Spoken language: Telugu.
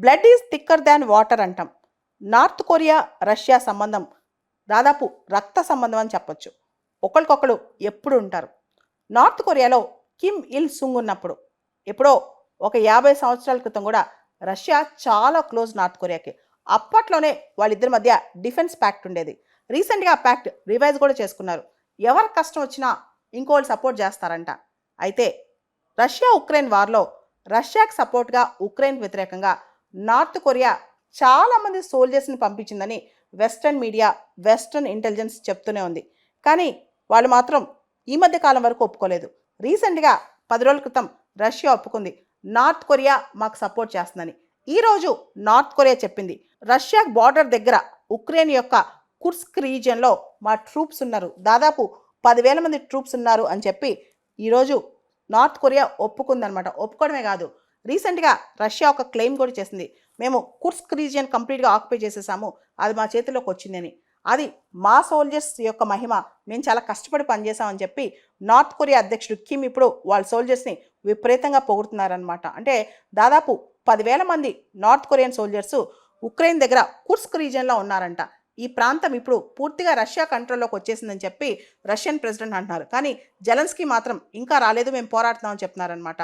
Blood is thicker than water అంటాం. నార్త్ కొరియా రష్యా సంబంధం దాదాపు రక్త సంబంధం అని చెప్పొచ్చు. ఒకరికొకరు ఎప్పుడు ఉంటారు. నార్త్ కొరియాలో కిమ్ ఇల్ సుంగ్ ఉన్నప్పుడు ఎప్పుడో ఒక 50 సంవత్సరాల క్రితం కూడా రష్యా చాలా క్లోజ్ నార్త్ కొరియాకి. అప్పట్లోనే వాళ్ళిద్దరి మధ్య డిఫెన్స్ ప్యాక్ట్ ఉండేది. రీసెంట్గా ఆ ప్యాక్ట్ రివైజ్ కూడా చేసుకున్నారు. ఎవరి కష్టం వచ్చినా ఇంకోళ్ళు సపోర్ట్ చేస్తారంట. అయితే రష్యా ఉక్రెయిన్ వార్లో రష్యాకి సపోర్ట్గా ఉక్రెయిన్కి వ్యతిరేకంగా నార్త్ కొరియా చాలామంది సోల్జర్స్ని పంపించిందని వెస్ట్రన్ మీడియా, వెస్ట్రన్ ఇంటెలిజెన్స్ చెప్తూనే ఉంది. కానీ వాళ్ళు మాత్రం ఈ మధ్య కాలం వరకు ఒప్పుకోలేదు. రీసెంట్గా 10 రోజుల క్రితం రష్యా ఒప్పుకుంది నార్త్ కొరియా మాకు సపోర్ట్ చేస్తుందని. ఈరోజు నార్త్ కొరియా చెప్పింది రష్యా బార్డర్ దగ్గర ఉక్రెయిన్ యొక్క కుర్స్క్ రీజియన్లో మా ట్రూప్స్ ఉన్నారు, దాదాపు 10,000 మంది ట్రూప్స్ ఉన్నారు అని చెప్పి ఈరోజు నార్త్ కొరియా ఒప్పుకుందనమాట. ఒప్పుకోవడమే కాదు, రీసెంట్గా రష్యా ఒక క్లెయిమ్ కూడా చేసింది, మేము కుర్స్క్ రీజియన్ కంప్లీట్గా ఆక్యుపై చేసేసాము, అది మా చేతిలోకి వచ్చిందని. అది మా సోల్జర్స్ యొక్క మహిమ, మేము చాలా కష్టపడి పనిచేసామని చెప్పి నార్త్ కొరియా అధ్యక్షుడు కిమ్ ఇప్పుడు వాళ్ళ సోల్జర్స్ని విపరీతంగా పొగుడుతున్నారనమాట. అంటే దాదాపు 10,000 మంది నార్త్ కొరియన్ సోల్జర్స్ ఉక్రెయిన్ దగ్గర కుర్స్క్ రీజియన్లో ఉన్నారంట. ఈ ప్రాంతం ఇప్పుడు పూర్తిగా రష్యా కంట్రోల్లోకి వచ్చేసిందని చెప్పి రష్యన్ ప్రెసిడెంట్ అంటున్నారు. కానీ జెలెన్స్కీ మాత్రం ఇంకా రాలేదు, మేము పోరాడుతున్నామని చెప్తున్నారనమాట.